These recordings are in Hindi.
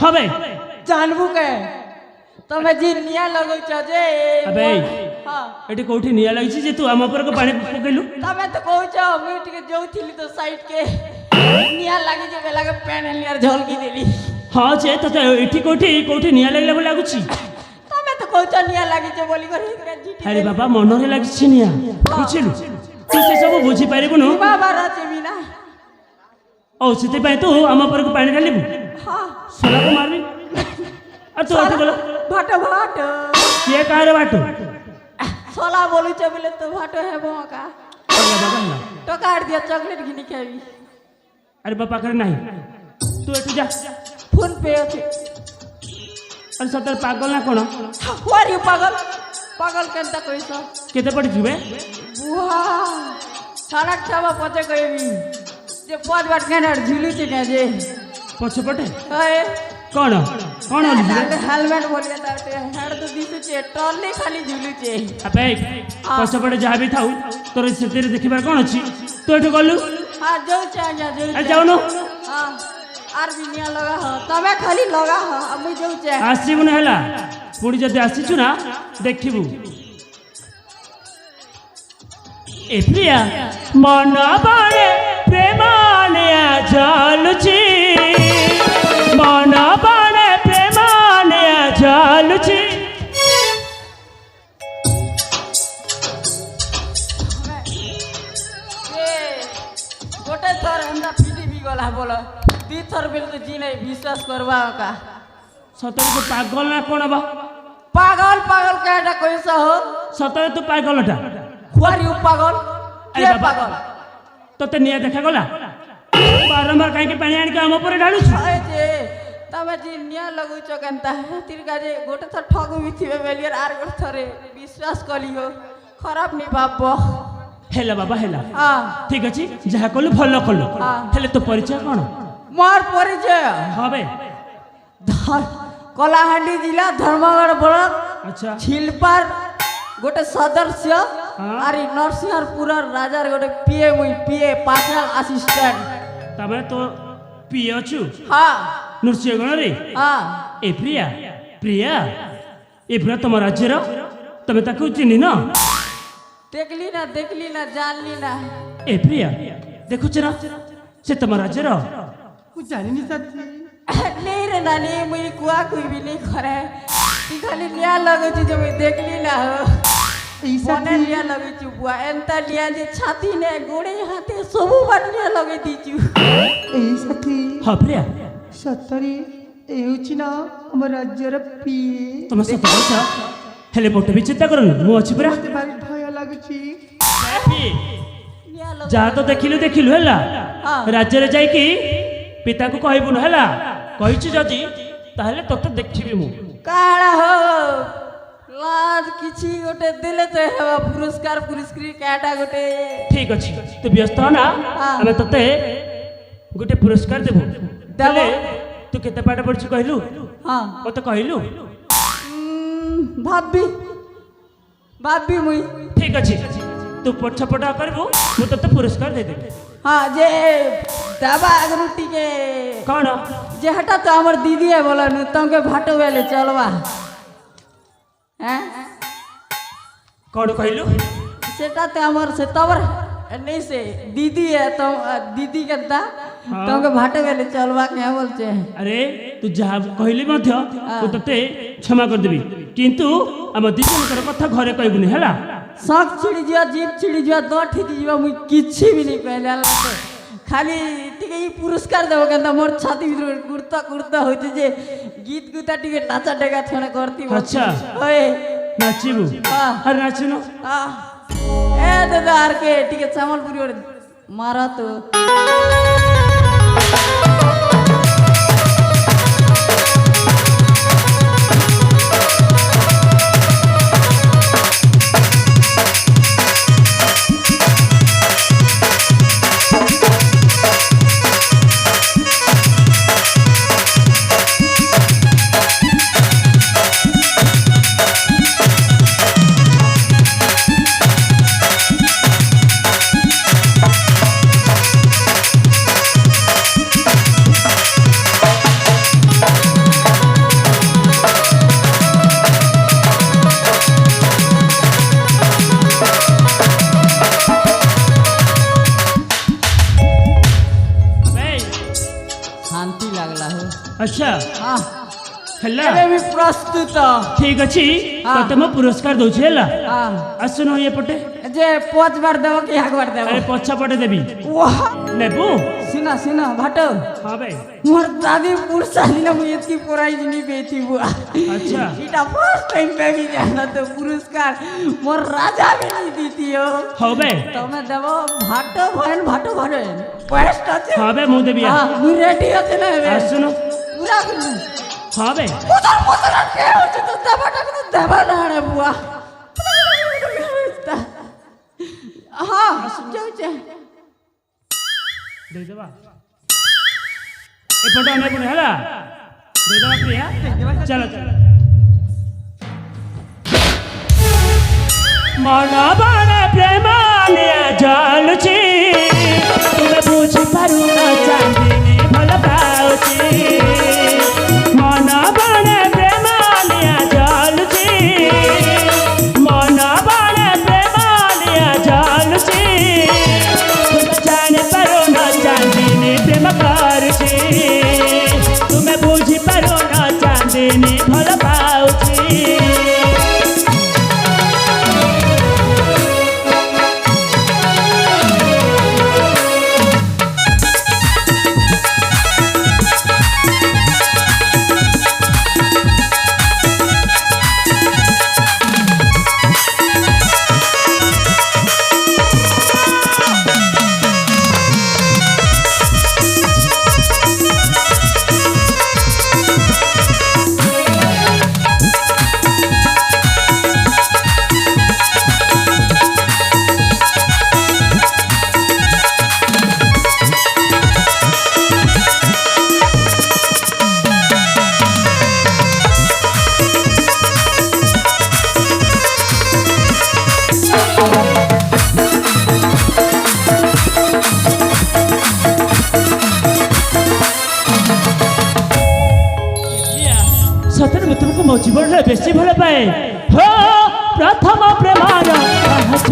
হবে जानबू के तमे जी निया लगौछ जे अबे हां एटी कोठी निया लागिछि जे तू हम ऊपर को पानी पकेलु तमे तो कहछ मी टिके जोथिली तो साइड के निया लागि जे बेला के पेन नियर झलकी देली हां जे तो एटी कोठी निया लागला बोला लागुछि तमे तो कहछ निया लागि जे बोली कर जी अरे बाबा मनरे लागिछि निया बुझिलु तू से सब बुझी पारिबुनु बाबा रचेबी ना ओ सिते पाई तू हम ऊपर को पानी डालिबु हां सोला को मारबी और तू आते गला भाट के कार बाटो सोला बोलू छ बोले तो भाटो है का अरे बाबा ना तो काट दिया चॉकलेट घिनी खाबी अरे बाबा करे नहीं तू एटू जा फोन पे अछि अरे सतर पागल ना कोन वारी पागल केनता कइस केते पड़ी जुबे बुआ सारा छावा पचे कहबी जे पद बाट केना झुलू छ ने जे पछपटे हाय कौन हेलमेट बोलिए ताटे हेड तो दिसु छे टॉली खाली झुलू छे अबे पछपटे जहा भी थाउ तोर सेतेरे देखिबार कोन अछि तू एठो गलु हां जाऊ छे आजा जाऊ अरे जाऊ न हां आर भी निया लगा ह तमे खाली लगा ह अब मैं जाऊ छे आसीबु न हला पुडी जदी आसीछु ना देखिबु ए प्रिया मन बारे प्रेमाने जालुची मन बारे प्रेमाने जालुची गोटे थर हमरा पीटी भी गला बोल दी थर बेल तो जी नहीं विश्वास करवा का सतरे तू पागल ना कोन बा पागल केटा कइस हो सतरे तू पागलटा खुआरी पागल के पागल तो ते निया देखा गला बारंबार काहे के पानी आन के हम ऊपर ढालु छु ए जे तमे जी निया लगउ छ केनता तिरका जे गोटे थर ठगु भी थिबे बेलियर आर गोटे थरे विश्वास कलियो खराब नि बाप हेला बाबा हेला हां ठीक अछि जहा कलु भलो कलु हेले तो परिचय कोन मोर परिचय हबे कलाहांडी जिला धर्मगढ़ ब्लॉक अच्छा छिलपार गोटे सदस्य आरी नरसिंहपुर राजार गोटे पीए पर्सनल असिस्टेंट तबे तो पियो छु हां नरसिंहगण रे हां ए प्रिया ए प्रिया तुम राज्य रो तबे ताकू चिनी न देखली ना जानली ना ए प्रिया देखु छ ना से तुम राज्य रो कुछ जानी नहीं सकती नहीं रे नानी मुई कुआ कोई भी नहीं करे ती खाली लिया लगे छी जो मैं देखली ना हो मने लिया लगे छी बुआ एंता लिया जे छाती ने गोड़े हाथे सबु बात लिया लगे दी छु ए सखी हां प्रिया सतरी एउची ना हम राज्यर पिए तुम सत कहछ हेले मोटे भी चिंता करन मु अछि पुरा भारी भय लागुची लिया लगे जा तो देखिलु हला हां राज्य रे जाई की पिता को कहबु न हला कहिछु जदी ताहले तते देखिबी मु काळा हो लाज किछि गोटे देले तो हेबा पुरस्कार काटा गोटे ठीक अछि तू व्यस्त हो ना हमें तते गोटे पुरस्कार देबो देले तू केते पाठ पढछु कहलु हां मते कहलु भाभी मुई ठीक अछि तू पछपटा करबो मु तते पुरस्कार दे देबे हां जे दबा अगरुटी के कोन जे हटा तो हमर दीदी है बोला न तंगे भाटो वेले चलवा हैं कोन कहलु सेटा तो हमर से तवर नहीं से दीदी है तो दीदी केता तंगे भाटो वेले चलवा के बोलते अरे तू जहा कहली मध्य तू तते क्षमा कर देबी किंतु हम दीदी कथा घरे कहबुनी हला शौक छिड़ी जिया जीप छिड़ी जिया दो ठिकी जिया मुई किछि भी नहीं कहले खाली टिके ई पुरस्कार देबो केनता मोर छाती भीतर कुर्ता होते जे गीत गुता टिके नाचा डेगा थोड़ा करती अच्छा ओए नाचिबु अरे नाचुनो ए दादा आर के टिके चावलपुरी मारा तो ଶାନ୍ତି ଲାଗଲା ହୋ। अच्छा ହଁ ହେଲା ଏବେ ବି ପ୍ରସ୍ତୁତ। ଠିକ ଅଛି ହଁ। ତତେ ମୁଁ ପୁରସ୍କାର ଦଉଛି ହେଲା ହଁ ଆସୁନ ଏପଟେ ଯେ ପଚ ବାର ଦେବ କି ହାକ ବାର ଦେବ? ଆରେ ପଛ ପଟେ ଦେବି वाह ନେବୁ सुना सुना भाट ହଁ ବେ मोर दादी पुरसा दिन मु एती प्राइज नी बेथी बुआ अच्छा इटा फर्स्ट टाइम पे भी जाना तो पुरस्कार मोर राजा भी नी दीती हो ହଉ ବେ तमे देबो भाट भयन बेस्ट আছে ହଁ ବେ ମୁଁ ଦେବି ଆ। हां मु रेडी আছে ना बे ଆସୁନ पूरा कर ହଁ ବେ उधर उधर के होचे तो देबाटा को देबा ना रे बुआ हां जाउचे ଦେଇଦେବା ଏପଟେ ଅନେଇବୁନି ହେଲା ଦେଇଦେବା ପ୍ରିୟା ଚାଲ ଚାଲ ମନ ବଳ ପ୍ରେମ ନିଆ ଜଳୁଛି ତୁମେ ବୁଝିପାରୁନ ଚାନ୍ଦିନୀ ଭଲ ପାଉଛି ମନ ବଳ ପ୍ରେମ ନିଆ ଜଳୁଛି ମନ ବଳ ପ୍ରେମ ନିଆ ଜଳୁଛି ତୁମେ ଜାଣିପାରୁନ ଚାନ୍ଦିନୀ ପ୍ରେମ କରୁଛି ତୁମେ ବୁଝିପାରୁନ ଚାନ୍ଦିନୀ ଭଲ ପାଉଛି ସତରେ ମୁଁ ତୁମକୁ ମୋ ଜୀବନରେ ବେଶୀ ଭଲ ପାଏ ହୋ ପ୍ରଥମ ପ୍ରେମର ପାହାଚ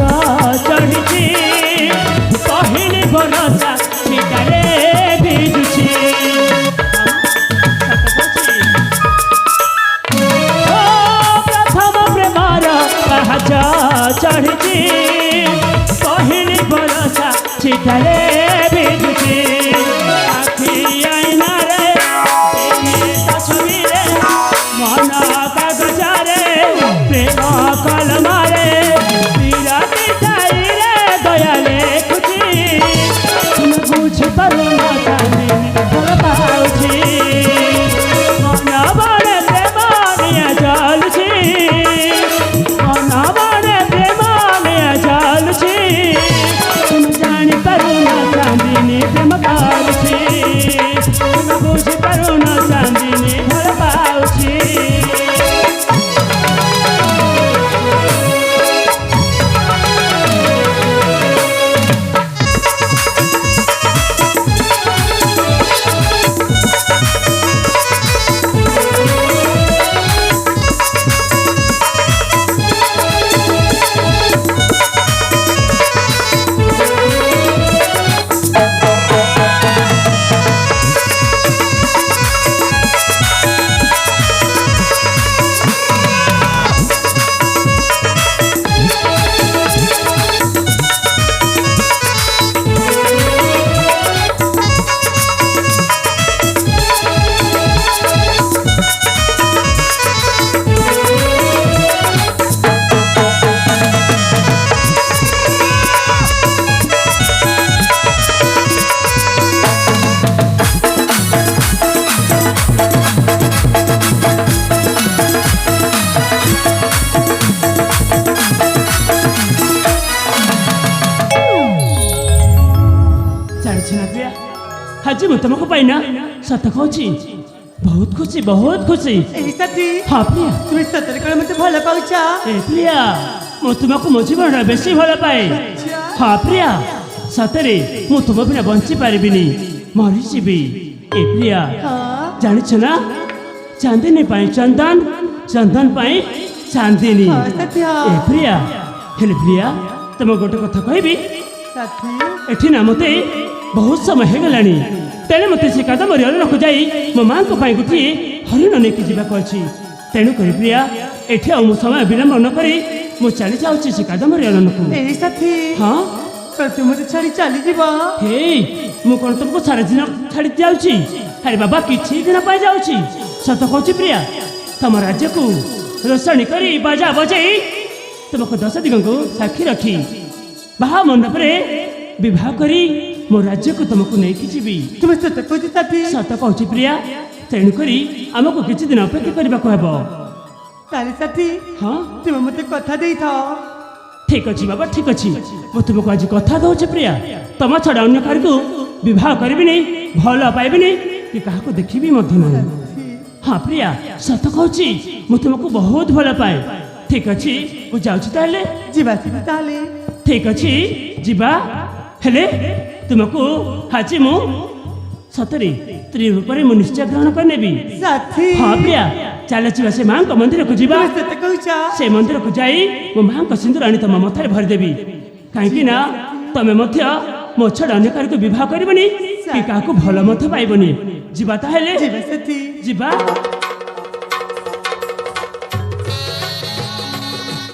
ଚଢ଼ିଛି କହିଲି ଭରସା ଠିକାରେ ଭିଜୁଛି ହୋ ପ୍ରଥମ ପ୍ରେମର ପାହାଚ ଚଢ଼ିଛି କହିଲି ଭରସା ଠିକାରେ ଭିଜୁଛି ଆଖି ଆଇନାରେ ଛବିରେ ମନ କାଗଜରେ ପ୍ରେମ କଲମରେ ବିରତି ଶାଢ଼ୀରେ ଦୟା ଲେଖୁଛି ତୁମେ ବୁଝିପାରୁନ ଚାନ୍ଦିନୀ ଭଲ ପାଉଛି ମନ ବଳେ ପ୍ରେମ ନିଆ ଜଳୁଛି ମନ ବଳେ ପ୍ରେମ ନିଆ ଜଳୁଛି ତୁମେ ଜାଣିପାରୁନ ଚାନ୍ଦିନୀ ପ୍ରେମ କରୁଛି ତୁମେ ବୁଝିପାରୁନ ଚାନ୍ଦିନୀ ଭଲ ପାଉଛି ଜାଣିଛ ନା ପ୍ରିୟା ଆଜି ମୁଁ ତମକୁ ପାଇନା ସତ କହୁଛି ବହୁତ ଖୁସି এই সাথী ହଁ ପ୍ରିୟା তুমি সତରେ କଣ ମତେ ଭଲ ପାଉଛ ଏ ପ୍ରିୟା ମୁଁ ତୁମକୁ ମୋ ଜୀବନରେ ବେଶୀ ଭଲ ପାଏ ହଁ ପ୍ରିୟା ସତରେ ମୁଁ ତୁମ ବିନା ବଞ୍ଚି ପାରିବିନି ମରିଯିବି ଏ ପ୍ରିୟା ହଁ ଜାଣିଛ ନା ଚାନ୍ଦିନୀ ପାଇଁ ଚନ୍ଦନ ଚନ୍ଦନ ପାଇଁ ଚାନ୍ଦିନୀ ହଁ ସାଥୀ ଏ ହଁ ପ୍ରିୟା ହେଲେ ପ୍ରିୟା ତମ ଗୋଟେ କଥା କହିବି ସାଥୀ ଏଠି ନା ମତେ ବହୁତ ସମୟ ହେଇଗଲାଣି ତେଣୁ ମୋତେ ସେ କାଦମ୍ବରୀ ଅରଣ୍ୟକୁ ଯାଇ ମୋ ମାଙ୍କ ପାଇଁ ଗୋଟିଏ ହରିଣ ନେଇକି ଯିବାକୁ ଅଛି। ତେଣୁ କରି ପ୍ରିୟା ଏଠି ଆଉ ମୁଁ ସମୟ ବିଳମ୍ବ ନ କରି ମୁଁ ଚାଲି ଯାଉଛି ସେ କାଦମ୍ବରୀ ଅରଣ୍ୟକୁ। ଏଇ ସାଥୀ ହଁ ତୁ ମତେ ଛାଡ଼ି ଚାଲିଯିବ। ହେଇ ମୁଁ କଣ ତୁମକୁ ସାରା ଦିନ ଛାଡ଼ି ଯାଉଛି? ଆରେ ବାବା କିଛି ଦିନ ପାଇଁ ଯାଉଛି। ସତ କହୁଛି ପ୍ରିୟା ତମ ରାଜ୍ୟକୁ ରୋଷଣୀ କରି ବାଜା ବଜେଇ ତୁମକୁ 10 ଦିଗଙ୍କୁ ସାକ୍ଷୀ ରଖି ବାହା ମଣ୍ଡପରେ ବିବାହ କରି ମୋ ରାଜ୍ୟକୁ ତୁମକୁ ନେଇକି ଯିବି। ତୁମେ ସତ କହୁଛ ସାଥୀ? ସତ କହୁଛି ପ୍ରିୟା ତେଣୁକରି ଆମକୁ କିଛି ଦିନ ଅପେକ୍ଷା କରିବାକୁ ହେବ। ତାହେଲେ ସାଥୀ ହଁ ତୁମେ ମତେ କଥା ଦେଇଥାଅ। ଠିକ ଅଛି ବାବା ଠିକ ଅଛି ମୁଁ ତୁମକୁ ଆଜି କଥା ଦଉଛି ପ୍ରିୟା ତମ ଛଡ଼ା ଅନ୍ୟ କାହାକୁ ବିବାହ କରିବିନି ଭଲ ପାଇବିନି କି କାହାକୁ ଦେଖିବି ମଧ୍ୟ ନାହିଁ। ହଁ ପ୍ରିୟା ସତ କହୁଛି ମୁଁ ତୁମକୁ ବହୁତ ଭଲ ପାଏ। ଠିକ ଅଛି ମୁଁ ଯାଉଛି ତାହେଲେ। ଯିବା ସାଥୀ ତାହେଲେ। ଠିକ ଅଛି ଯିବା ହେଲେ ତୁମକୁ ଆଜି ମୁଁ ସତରେ ସ୍ତ୍ରୀ ରୂପରେ ମୁଁ ନିଶ୍ଚୟ ଗ୍ରହଣ କରିନେବି। ସାଥୀ ହଁ ପ୍ରିୟା ଚାଲ ଯିବା ସେ ମାଙ୍କ ମନ୍ଦିରକୁ ଯିବା। ତୁମେ ସତ କହୁଛ? ସେ ମନ୍ଦିରକୁ ଯାଇ ମୋ ମାଙ୍କ ସିନ୍ଦୁର ଆଣି ତମ ମଥାରେ ଭରିଦେବି। କାହିଁକି ନା ତମେ ମଧ୍ୟ ମୋ ଛଡ଼ା ଅନ୍ୟ କାହାକୁ ବିବାହ କରିବନି କି କାହାକୁ ଭଲ ମଧ୍ୟ ପାଇବନି। ଯିବା ତାହେଲେ ଯିବା ସାଥୀ। ଯିବା।